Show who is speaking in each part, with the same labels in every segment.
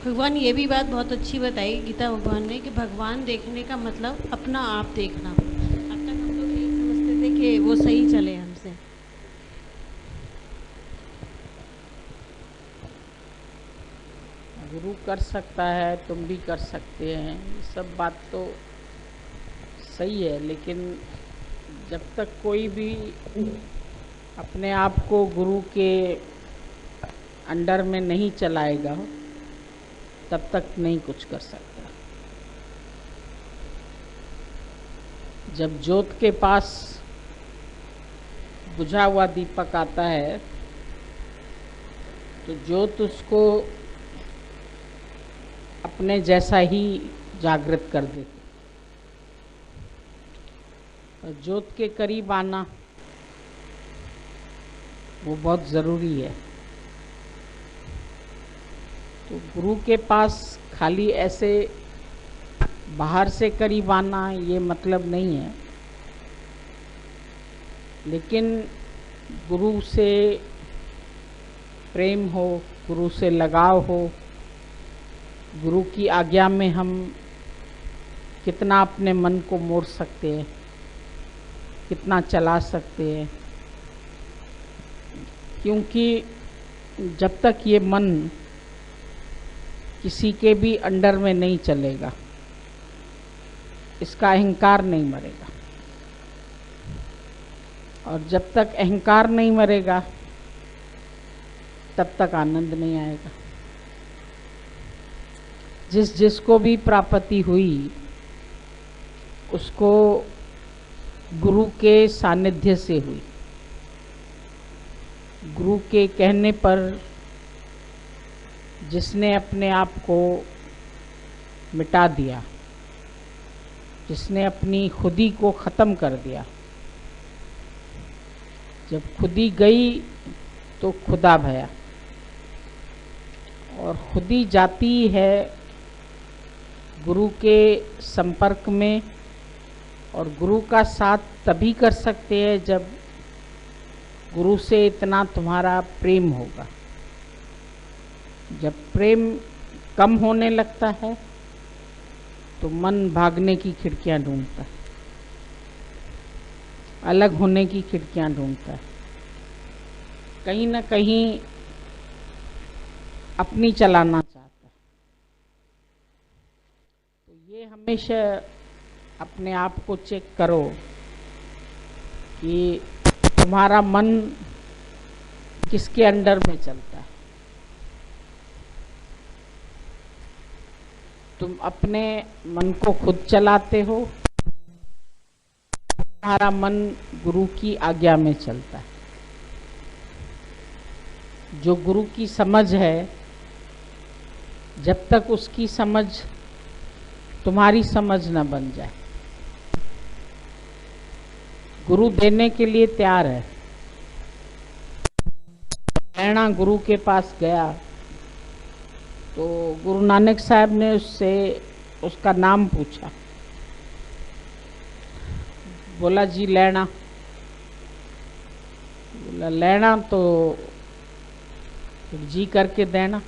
Speaker 1: भगवान ये भी बात बहुत अच्छी बताई गीता भगवान ने कि भगवान देखने का मतलब अपना आप देखना। अब तक हम लोग यही समझते थे कि वो सही चले हमसे।
Speaker 2: गुरु कर सकता है, तुम भी कर सकते हैं, ये सब बात तो सही है, लेकिन जब तक कोई भी अपने आप को गुरु के अंडर में नहीं चलाएगा तब तक नहीं कुछ कर सकता। जब ज्योत के पास बुझा हुआ दीपक आता है तो ज्योत उसको अपने जैसा ही जागृत कर देती। और ज्योत के करीब आना वो बहुत ज़रूरी है। तो गुरु के पास खाली ऐसे बाहर से करीब आना ये मतलब नहीं है, लेकिन गुरु से प्रेम हो, गुरु से लगाव हो, गुरु की आज्ञा में हम कितना अपने मन को मोड़ सकते हैं, कितना चला सकते हैं। क्योंकि जब तक ये मन किसी के भी अंडर में नहीं चलेगा, इसका अहंकार नहीं मरेगा। और जब तक अहंकार नहीं मरेगा तब तक आनंद नहीं आएगा। जिस जिसको भी प्राप्ति हुई उसको गुरु के सानिध्य से हुई। गुरु के कहने पर जिसने अपने आप को मिटा दिया, जिसने अपनी खुदी को ख़त्म कर दिया, जब खुदी गई तो खुदा भया। और खुदी जाती है गुरु के संपर्क में, और गुरु का साथ तभी कर सकते हैं जब गुरु से इतना तुम्हारा प्रेम होगा। जब प्रेम कम होने लगता है तो मन भागने की खिड़कियां ढूंढता है, अलग होने की खिड़कियां ढूंढता है, कहीं ना कहीं अपनी चलाना चाहता है। तो ये हमेशा अपने आप को चेक करो कि तुम्हारा मन किसके अंडर में चलता है। तुम अपने मन को खुद चलाते हो, तुम्हारा मन गुरु की आज्ञा में चलता है। जो गुरु की समझ है, जब तक उसकी समझ तुम्हारी समझ न बन जाए, गुरु देने के लिए तैयार है। नैना गुरु के पास गया तो गुरु नानक साहब ने उससे उसका नाम पूछा। बोला जी लैना। बोला लैना तो जी करके देना।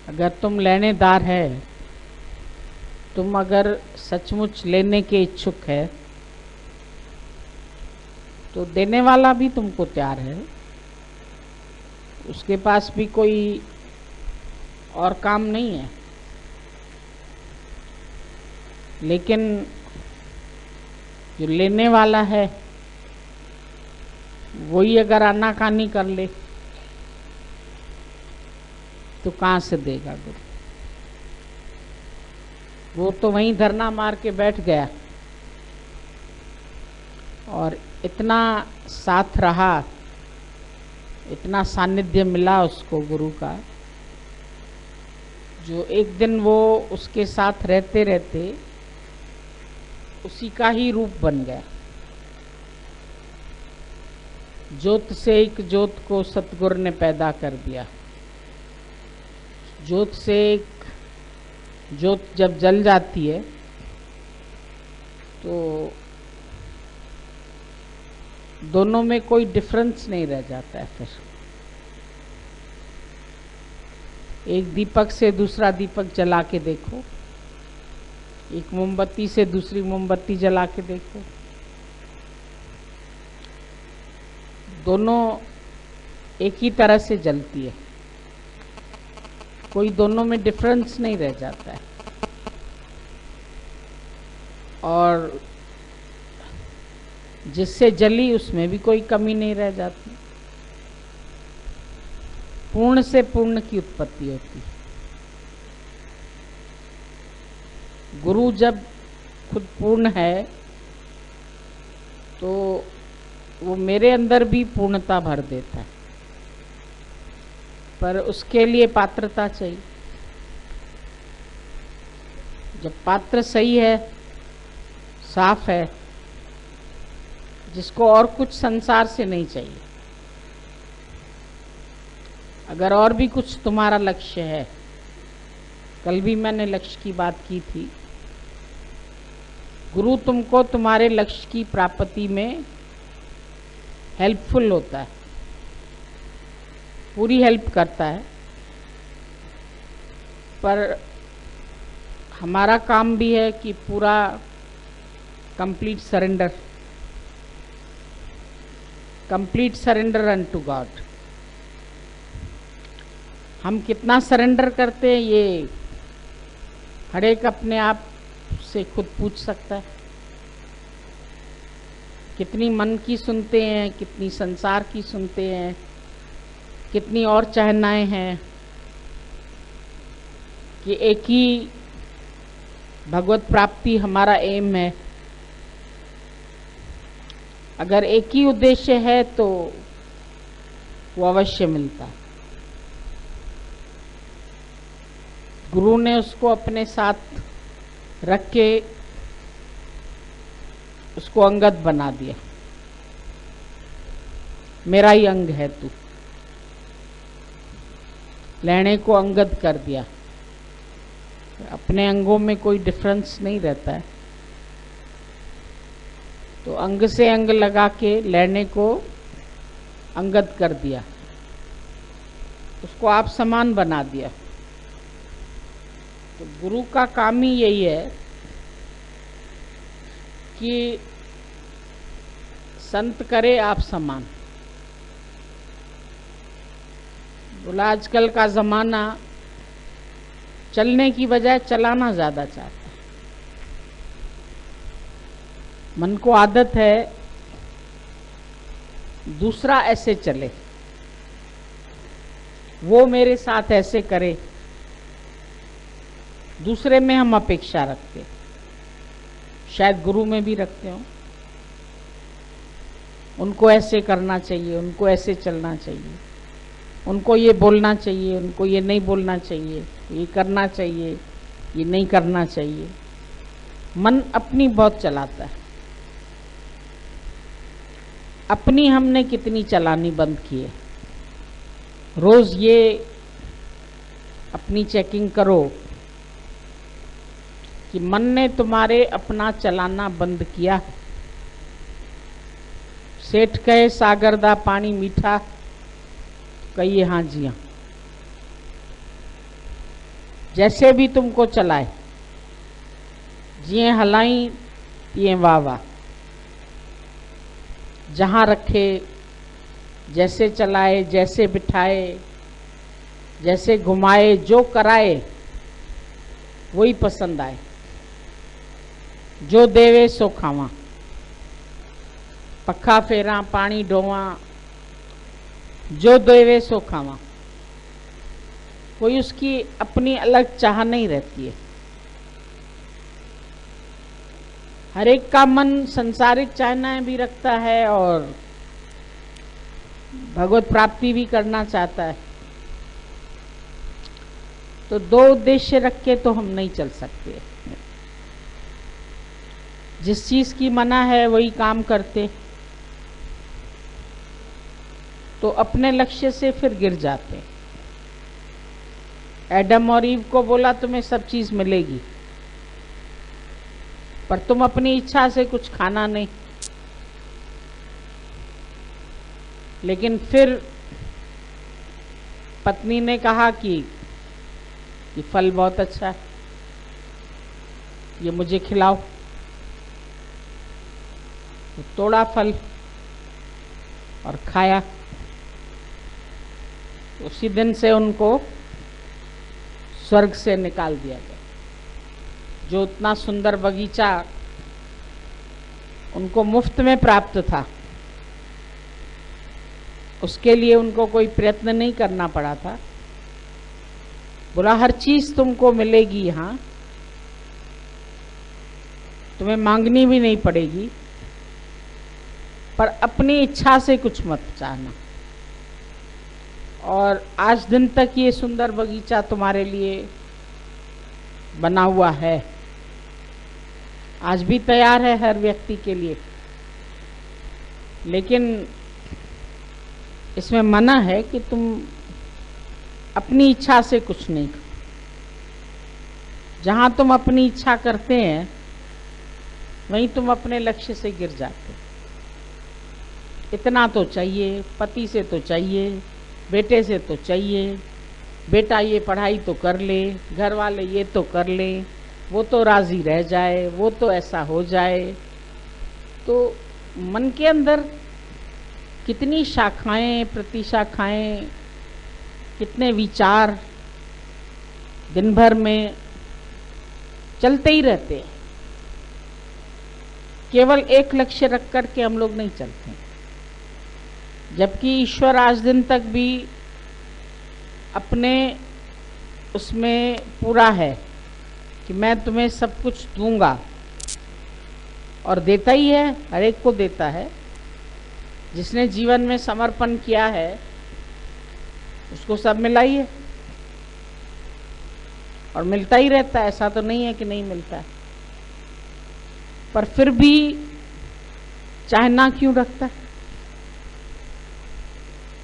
Speaker 2: अगर तुम लेनेदार है, तुम अगर सचमुच लेने के इच्छुक है तो देने वाला भी तुमको तैयार है। उसके पास भी कोई और काम नहीं है, लेकिन जो लेने वाला है वही अगर आनाकानी कर ले तो कहाँ से देगा गुरु। वो तो वहीं धरना मार के बैठ गया और इतना साथ रहा, इतना सानिध्य मिला उसको गुरु का, जो एक दिन वो उसके साथ रहते रहते उसी का ही रूप बन गया। ज्योत से एक ज्योत को सतगुरु ने पैदा कर दिया। ज्योत से एक ज्योत जब जल जाती है तो दोनों में कोई डिफरेंस नहीं रह जाता है। फिर एक दीपक से दूसरा दीपक जला के देखो, एक मोमबत्ती से दूसरी मोमबत्ती जला के देखो, दोनों एक ही तरह से जलती है, कोई दोनों में डिफरेंस नहीं रह जाता है। और जिससे जली उसमें भी कोई कमी नहीं रह जाती। पूर्ण से पूर्ण की उत्पत्ति होती है। गुरु जब खुद पूर्ण है तो वो मेरे अंदर भी पूर्णता भर देता है, पर उसके लिए पात्रता चाहिए। जब पात्र सही है, साफ है, जिसको और कुछ संसार से नहीं चाहिए, अगर और भी कुछ तुम्हारा लक्ष्य है, कल भी मैंने लक्ष्य की बात की थी, गुरु तुमको तुम्हारे लक्ष्य की प्राप्ति में हेल्पफुल होता है, पूरी हेल्प करता है। पर हमारा काम भी है कि पूरा कंप्लीट सरेंडर अनटू गॉड। हम कितना सरेंडर करते हैं ये हर एक अपने आप से खुद पूछ सकता है। कितनी मन की सुनते हैं, कितनी संसार की सुनते हैं, कितनी और चाहनाएं हैं कि एक ही भगवत प्राप्ति हमारा एम है। अगर एक ही उद्देश्य है तो वो अवश्य मिलता है। गुरु ने उसको अपने साथ रख के उसको अंगद बना दिया। मेरा ही अंग है तू, लेने को अंगद कर दिया। अपने अंगों में कोई डिफरेंस नहीं रहता है, तो अंग से अंग लगा के लेने को अंगद कर दिया, उसको आप समान बना दिया। तो गुरु का काम ही यही है कि संत करे आप समान। बोला आजकल का जमाना चलने की बजाय चलाना ज्यादा चाहता है। मन को आदत है दूसरा ऐसे चले, वो मेरे साथ ऐसे करे, दूसरे में हम अपेक्षा रखते, शायद गुरु में भी रखते हो। उनको ऐसे करना चाहिए, उनको ऐसे चलना चाहिए, उनको ये बोलना चाहिए, उनको ये नहीं बोलना चाहिए, ये करना चाहिए, ये नहीं करना चाहिए। मन अपनी बहुत चलाता है। अपनी हमने कितनी चलानी बंद की है। रोज ये अपनी चेकिंग करो कि मन ने तुम्हारे अपना चलाना बंद किया। सेठ कहे सागर दा पानी मीठा, कहिए हाँ जी हाँ। जैसे भी तुमको चलाए, जिए हलाई तिए वाह वाह, जहाँ रखे, जैसे चलाए, जैसे बिठाए, जैसे घुमाए, जो कराए वही पसंद आए। जो देवे सो खावा, पखा फेरा, पानी डोवा, जो देवे सो खावा। कोई उसकी अपनी अलग चाह नहीं रहती है। हर एक का मन संसारिक चाहनाएं भी रखता है और भगवत प्राप्ति भी करना चाहता है। तो दो उद्देश्य रख के तो हम नहीं चल सकते। जिस चीज की मना है वही काम करते तो अपने लक्ष्य से फिर गिर जाते। एडम और ईव को बोला तुम्हें सब चीज मिलेगी, पर तुम अपनी इच्छा से कुछ खाना नहीं। लेकिन फिर पत्नी ने कहा कि कि फल बहुत अच्छा है, ये मुझे खिलाओ। तो तोड़ा फल और खाया। उसी दिन से उनको स्वर्ग से निकाल दिया गया। जो उतना सुंदर बगीचा उनको मुफ्त में प्राप्त था, उसके लिए उनको कोई प्रयत्न नहीं करना पड़ा था। बोला हर चीज तुमको मिलेगी, यहाँ तुम्हें मांगनी भी नहीं पड़ेगी, पर अपनी इच्छा से कुछ मत चाहना। और आज दिन तक ये सुंदर बगीचा तुम्हारे लिए बना हुआ है, आज भी तैयार है हर व्यक्ति के लिए। लेकिन इसमें मना है कि तुम अपनी इच्छा से कुछ नहीं करो। जहां तुम अपनी इच्छा करते हैं वहीं तुम अपने लक्ष्य से गिर जाते हो। इतना तो चाहिए, पति से तो चाहिए, बेटे से तो चाहिए, बेटा ये पढ़ाई तो कर ले, घर वाले ये तो कर ले, वो तो राजी रह जाए, वो तो ऐसा हो जाए। तो मन के अंदर कितनी शाखाएं, प्रतिशाखाएं, कितने विचार दिन भर में चलते ही रहते हैं। केवल एक लक्ष्य रख कर के हम लोग नहीं चलते, जबकि ईश्वर आज दिन तक भी अपने उसमें पूरा है कि मैं तुम्हें सब कुछ दूंगा, और देता ही है, हर एक को देता है। जिसने जीवन में समर्पण किया है उसको सब मिला ही है, और मिलता ही रहता है। ऐसा तो नहीं है कि नहीं मिलता है, पर फिर भी चाहना क्यों रखता है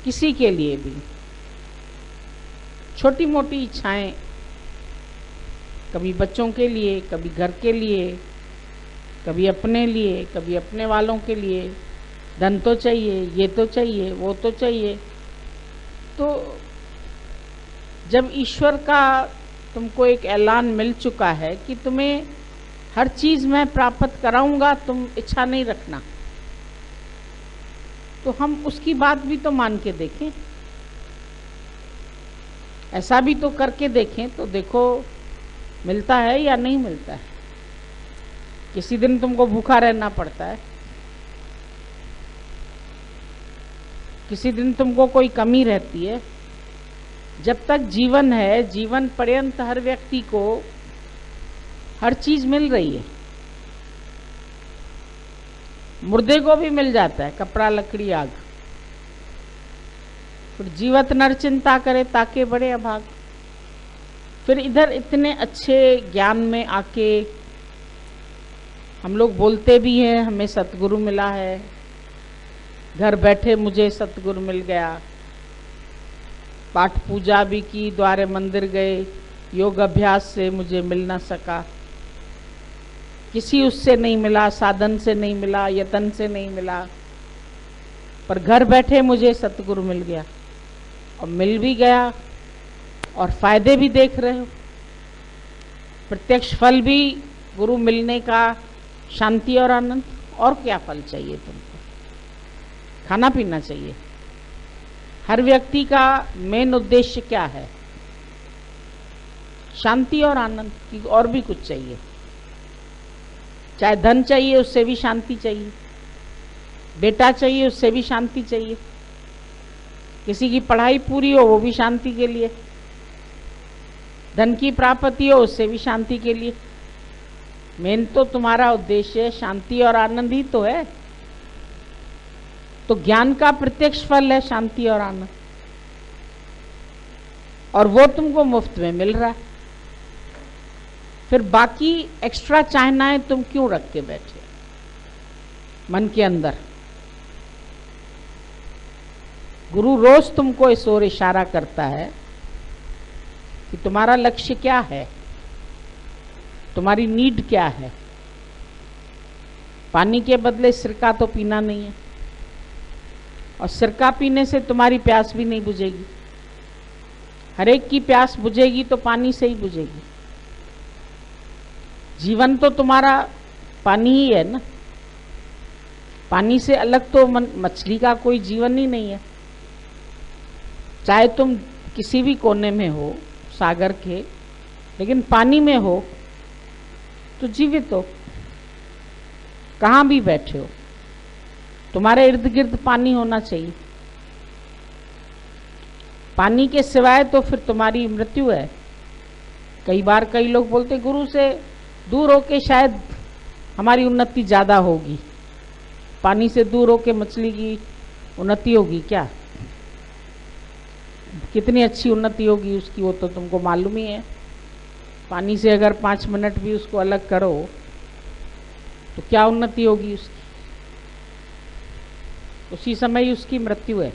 Speaker 2: किसी के लिए भी। छोटी मोटी इच्छाएं, कभी बच्चों के लिए, कभी घर के लिए, कभी अपने लिए, कभी अपने वालों के लिए। धन तो चाहिए, ये तो चाहिए, वो तो चाहिए। तो जब ईश्वर का तुमको एक ऐलान मिल चुका है कि तुम्हें हर चीज मैं प्राप्त कराऊंगा, तुम इच्छा नहीं रखना, तो हम उसकी बात भी तो मान के देखें, ऐसा भी तो करके देखें। तो देखो मिलता है या नहीं मिलता है। किसी दिन तुमको भूखा रहना पड़ता है, किसी दिन तुमको कोई कमी रहती है। जब तक जीवन है, जीवन पर्यंत हर व्यक्ति को हर चीज मिल रही है। मुर्दे को भी मिल जाता है कपड़ा, लकड़ी, आग। फिर जीवत नर चिंता करे ताके बड़े अभाग। फिर इधर इतने अच्छे ज्ञान में आके हम लोग बोलते भी हैं हमें सतगुरु मिला है, घर बैठे मुझे सतगुरु मिल गया, पाठ पूजा भी की, द्वारे मंदिर गए, योग अभ्यास से मुझे मिल ना सका, किसी उससे नहीं मिला, साधन से नहीं मिला, यतन से नहीं मिला, पर घर बैठे मुझे सतगुरु मिल गया। और मिल भी गया और फायदे भी देख रहे हो, प्रत्यक्ष फल भी गुरु मिलने का, शांति और आनंद। और क्या फल चाहिए तुमको? खाना पीना चाहिए। हर व्यक्ति का मेन उद्देश्य क्या है? शांति और आनंद की, और भी कुछ चाहिए? चाहे धन चाहिए उससे भी शांति चाहिए, बेटा चाहिए उससे भी शांति चाहिए, किसी की पढ़ाई पूरी हो वो भी शांति के लिए, धन की प्राप्ति हो उससे भी शांति के लिए। मेन तो तुम्हारा उद्देश्य शांति और आनंद ही तो है। तो ज्ञान का प्रत्यक्ष फल है शांति और आनंद, और वो तुमको मुफ्त में मिल रहा है। फिर बाकी एक्स्ट्रा चाहनाएं तुम क्यों रख के बैठे मन के अंदर? गुरु रोज तुमको इस ओर इशारा करता है कि तुम्हारा लक्ष्य क्या है, तुम्हारी नीड क्या है। पानी के बदले सिरका तो पीना नहीं है, और सिरका पीने से तुम्हारी प्यास भी नहीं बुझेगी। हर एक की प्यास बुझेगी तो पानी से ही बुझेगी। जीवन तो तुम्हारा पानी ही है ना। पानी से अलग तो मछली का कोई जीवन ही नहीं है। चाहे तुम किसी भी कोने में हो सागर के, लेकिन पानी में हो तो जीवित हो। कहाँ भी बैठे हो तुम्हारे इर्द गिर्द पानी होना चाहिए। पानी के सिवाय तो फिर तुम्हारी मृत्यु है। कई बार कई लोग बोलते गुरु से दूर होके शायद हमारी उन्नति ज़्यादा होगी। पानी से दूर होके मछली की उन्नति होगी क्या? कितनी अच्छी उन्नति होगी उसकी वो तो तुमको मालूम ही है। पानी से अगर 5 मिनट भी उसको अलग करो तो क्या उन्नति होगी उसकी। उसी समय ही उसकी मृत्यु है।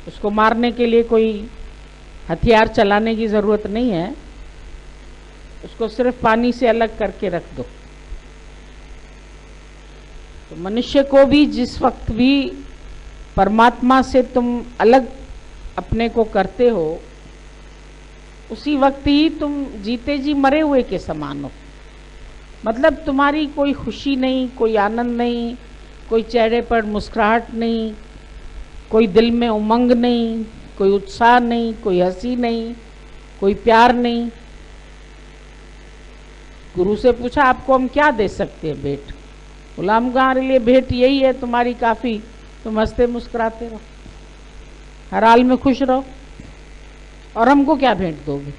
Speaker 2: उसको मारने के लिए कोई हथियार चलाने की ज़रूरत नहीं है। उसको सिर्फ पानी से अलग करके रख दो। तो मनुष्य को भी जिस वक्त भी परमात्मा से तुम अलग अपने को करते हो, उसी वक्त ही तुम जीते जी मरे हुए के समान हो। मतलब तुम्हारी कोई खुशी नहीं, कोई आनंद नहीं, कोई चेहरे पर मुस्कुराहट नहीं, कोई दिल में उमंग नहीं, कोई उत्साह नहीं, कोई हंसी नहीं, कोई प्यार नहीं। गुरु से पूछा आपको हम क्या दे सकते हैं भेंट? बोला हमारे लिए भेंट यही है तुम्हारी काफ़ी, तुम हंसते मुस्कुराते रहो, हर हाल में खुश रहो। और हमको क्या भेंट दोगे?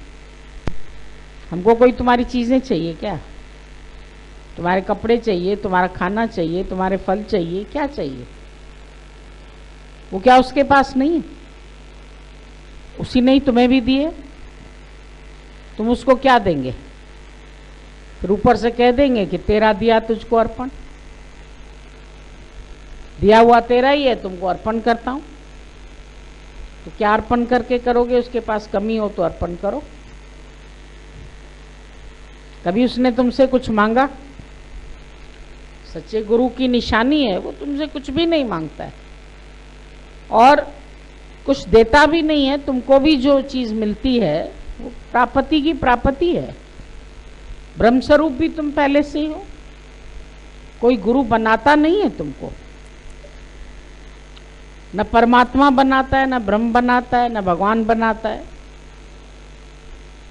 Speaker 2: हमको कोई तुम्हारी चीज़ें चाहिए क्या? तुम्हारे कपड़े चाहिए, तुम्हारा खाना चाहिए, तुम्हारे फल चाहिए, क्या चाहिए? वो क्या उसके पास नहीं है? उसी ने ही तुम्हें भी दिए, तुम उसको क्या देंगे? फिर ऊपर से कह देंगे कि तेरा दिया तुझको अर्पण, दिया हुआ तेरा ही है, तुमको अर्पण करता हूं। तो क्या अर्पण करके करोगे? उसके पास कमी हो तो अर्पण करो। कभी उसने तुमसे कुछ मांगा? सच्चे गुरु की निशानी है वो तुमसे कुछ भी नहीं मांगता है और कुछ देता भी नहीं है। तुमको भी जो चीज मिलती है वो प्राप्ति की प्राप्ति है। ब्रह्मस्वरूप भी तुम पहले से ही हो। कोई गुरु बनाता नहीं है तुमको। न परमात्मा बनाता है, न ब्रह्म बनाता है, न भगवान बनाता है।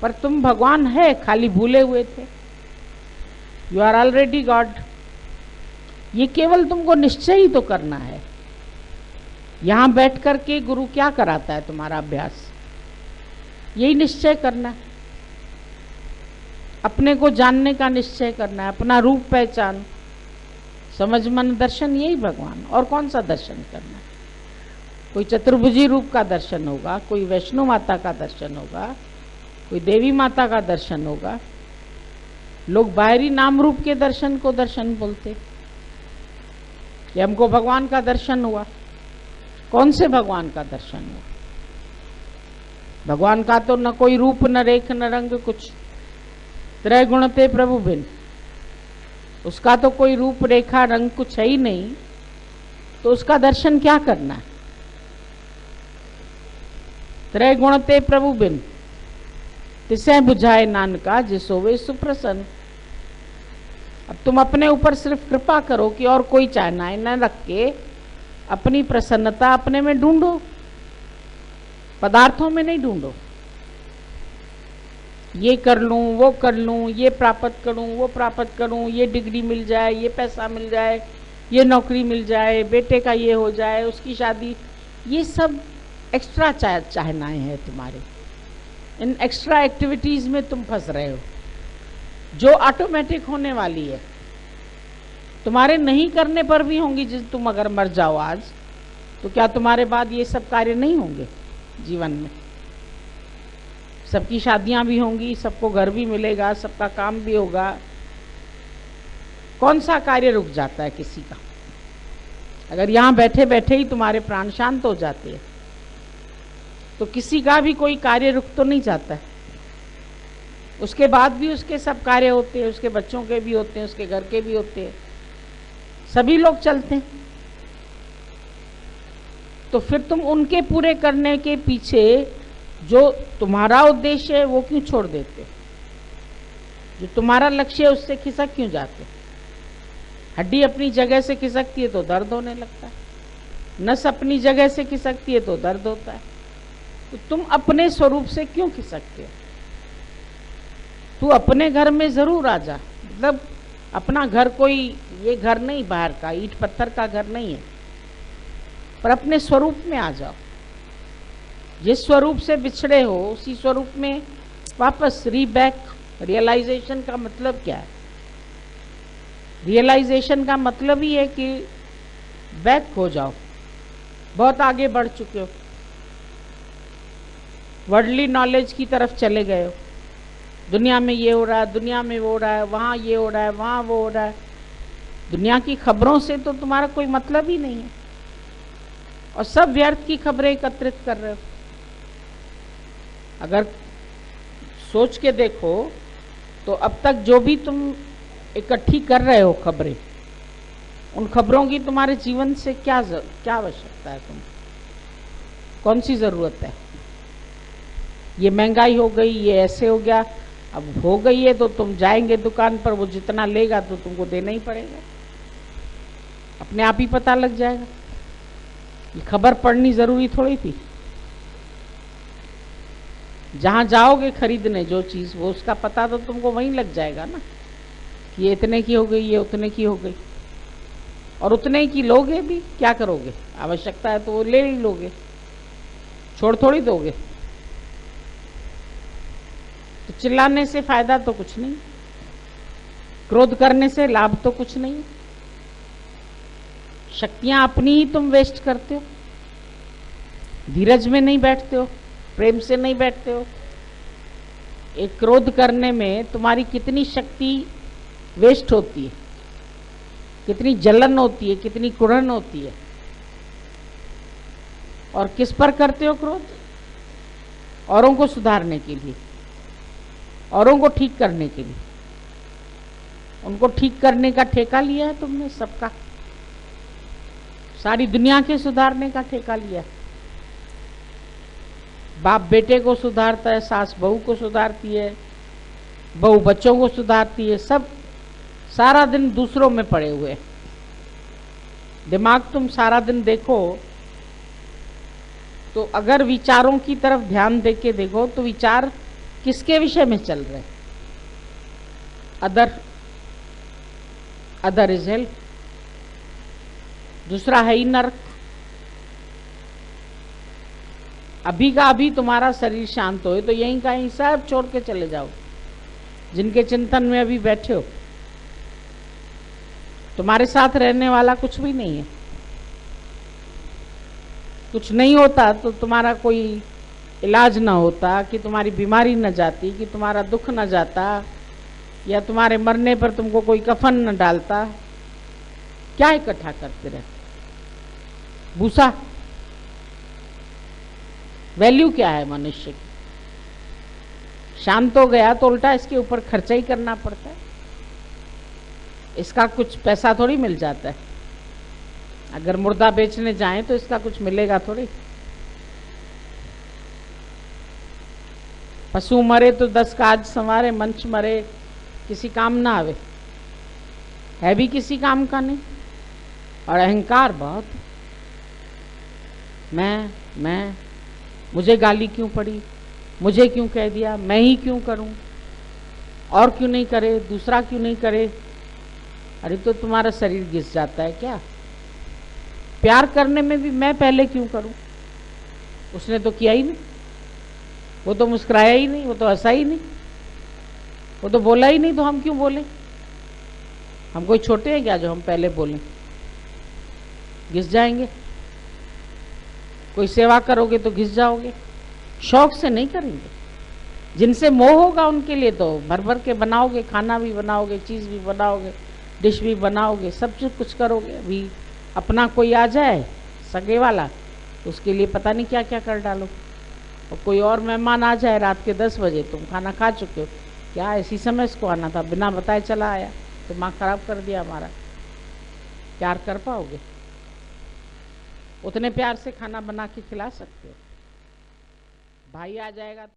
Speaker 2: पर तुम भगवान है, खाली भूले हुए थे। You are already God. ये केवल तुमको निश्चय ही तो करना है। यहां बैठ कर के गुरु क्या कराता है? तुम्हारा अभ्यास यही निश्चय करना है। अपने को जानने का निश्चय करना है, अपना रूप पहचान, समझ मन दर्शन, यही भगवान। और कौन सा दर्शन करना है? कोई चतुर्भुजी रूप का दर्शन होगा, कोई वैष्णो माता का दर्शन होगा, कोई देवी माता का दर्शन होगा। लोग बाहरी नाम रूप के दर्शन को दर्शन बोलते कि हमको भगवान का दर्शन हुआ। कौन से भगवान का दर्शन हुआ? भगवान का तो न कोई रूप, न रेख, न रंग, कुछ। त्रय गुण ते प्रभु बिन। उसका तो कोई रूप रेखा रंग कुछ है ही नहीं, तो उसका दर्शन क्या करना है? त्रय गुण ते प्रभु बिन तिसे बुझाए नानका जिसो वे सुप्रसन्न। अब तुम अपने ऊपर सिर्फ कृपा करो कि और कोई चाहनाएं न रख के अपनी प्रसन्नता अपने में ढूंढो, पदार्थों में नहीं ढूंढो। ये कर लूं, वो कर लूं, ये प्राप्त करूं, वो प्राप्त करूं, ये डिग्री मिल जाए, ये पैसा मिल जाए, ये नौकरी मिल जाए, बेटे का ये हो जाए, उसकी शादी। ये सब एक्स्ट्रा चाहनाएं हैं तुम्हारे। इन एक्स्ट्रा एक्टिविटीज में तुम फंस रहे हो जो ऑटोमेटिक होने वाली है। तुम्हारे नहीं करने पर भी होंगी। जिस तुम अगर मर जाओ आज, तो क्या तुम्हारे बाद ये सब कार्य नहीं होंगे जीवन में? सबकी शादियां भी होंगी, सबको घर भी मिलेगा, सबका काम भी होगा। कौन सा कार्य रुक जाता है किसी का? अगर यहां बैठे बैठे ही तुम्हारे प्राण शांत हो जाते हैं तो किसी का भी कोई कार्य रुक तो नहीं जाता है। उसके बाद भी उसके सब कार्य होते हैं, उसके बच्चों के भी होते हैं, उसके घर के भी होते हैं, सभी लोग चलते हैं। तो फिर तुम उनके पूरे करने के पीछे जो तुम्हारा उद्देश्य है वो क्यों छोड़ देते हो? जो तुम्हारा लक्ष्य है उससे खिसक क्यों जाते हो? हड्डी अपनी जगह से खिसकती है तो दर्द होने लगता है, नस अपनी जगह से खिसकती है तो दर्द होता है। तो तुम अपने स्वरूप से क्यों खिसकते हो? तू अपने घर में जरूर आ जा, मतलब अपना घर कोई ये घर नहीं बाहर का ईंट पत्थर का घर नहीं है, पर अपने स्वरूप में आ जाओ। जिस स्वरूप से बिछड़े हो उसी स्वरूप में वापस रीबैक। रियलाइजेशन का मतलब क्या है? रियलाइजेशन का मतलब ही है कि बैक हो जाओ, बहुत आगे बढ़ चुके हो, वर्ल्डली नॉलेज की तरफ चले गए हो। दुनिया में ये हो रहा है, दुनिया में वो हो रहा है, वहाँ ये हो रहा है, वहाँ वो हो रहा है। दुनिया की खबरों से तो तुम्हारा कोई मतलब ही नहीं है, और सब व्यर्थ की खबरें एकत्रित कर रहे हो। अगर सोच के देखो तो अब तक जो भी तुम इकट्ठी कर रहे हो खबरें, उन खबरों की तुम्हारे जीवन से क्या आवश्यकता है? तुम कौन सी जरूरत है? ये महंगाई हो गई, ये ऐसे हो गया, अब हो गई है तो तुम जाएंगे दुकान पर, वो जितना लेगा तो तुमको देना ही पड़ेगा, अपने आप ही पता लग जाएगा। ये खबर पढ़नी जरूरी थोड़ी थी। जहां जाओगे खरीदने जो चीज, वो उसका पता तो तुमको वहीं लग जाएगा ना, कि ये इतने की हो गई, ये उतने की हो गई। और उतने की लोगे भी, क्या करोगे? आवश्यकता है तो वो ले ही लोगे, छोड़ थोड़ी दोगे। तो चिल्लाने से फायदा तो कुछ नहीं, क्रोध करने से लाभ तो कुछ नहीं। शक्तियां अपनी ही तुम वेस्ट करते हो, धीरज में नहीं बैठते हो, प्रेम से नहीं बैठते हो। एक क्रोध करने में तुम्हारी कितनी शक्ति वेस्ट होती है, कितनी जलन होती है, कितनी कुड़न होती है। और किस पर करते हो क्रोध? औरों को सुधारने के लिए, औरों को ठीक करने के लिए। उनको ठीक करने का ठेका लिया है तुमने, सबका, सारी दुनिया के सुधारने का ठेका लिया। बाप बेटे को सुधारता है, सास बहू को सुधारती है, बहू बच्चों को सुधारती है, सब सारा दिन दूसरों में पड़े हुए। दिमाग तुम सारा दिन देखो तो अगर विचारों की तरफ ध्यान देके देखो तो विचार किसके विषय में चल रहे हैं? अदर इज हेल, दूसरा है ही नरक। अभी का अभी तुम्हारा शरीर शांत हो तो यहीं का यहीं सब छोड़ के चले जाओ, जिनके चिंतन में अभी बैठे हो। तुम्हारे साथ रहने वाला कुछ भी नहीं है। कुछ नहीं होता तो तुम्हारा कोई इलाज ना होता, कि तुम्हारी बीमारी न जाती, कि तुम्हारा दुख न जाता, या तुम्हारे मरने पर तुमको कोई कफन न डालता। क्या इकट्ठा करते रहते? भूसा। वैल्यू क्या है मनुष्य की? शांत हो गया तो उल्टा इसके ऊपर खर्चा ही करना पड़ता है। इसका कुछ पैसा थोड़ी मिल जाता है। अगर मुर्दा बेचने जाएं तो इसका कुछ मिलेगा थोड़ी। पशु मरे तो 10 काज संवारे, मंच मरे किसी काम ना आवे, है भी किसी काम का नहीं। और अहंकार बहुत। मैं मुझे गाली क्यों पड़ी, मुझे क्यों कह दिया, मैं ही क्यों करूं, और क्यों नहीं करे, दूसरा क्यों नहीं करे। अरे तो तुम्हारा शरीर घिस जाता है क्या? प्यार करने में भी मैं पहले क्यों करूं? उसने तो किया ही नहीं, वो तो मुस्कुराया ही नहीं, वो तो हंसा ही नहीं, वो तो बोला ही नहीं, तो हम क्यों बोले? हम कोई छोटे हैं क्या जो हम पहले बोलें? घिस जाएंगे। कोई सेवा करोगे तो घिस जाओगे, शौक से नहीं करेंगे। जिनसे मोह होगा उनके लिए तो भर भर के बनाओगे, खाना भी बनाओगे, चीज़ भी बनाओगे, डिश भी बनाओगे, सब कुछ करोगे। अभी अपना कोई आ जाए सगे वाला, उसके लिए पता नहीं क्या क्या कर डालो। और कोई और मेहमान आ जाए रात के 10 बजे, तुम खाना खा चुके हो, क्या इसी समय इसको आना था, बिना बताए चला आया, दिमाग खराब कर दिया हमारा। प्यार कर पाओगे? उतने प्यार से खाना बना के खिला सकते हो? भाई आ जाएगा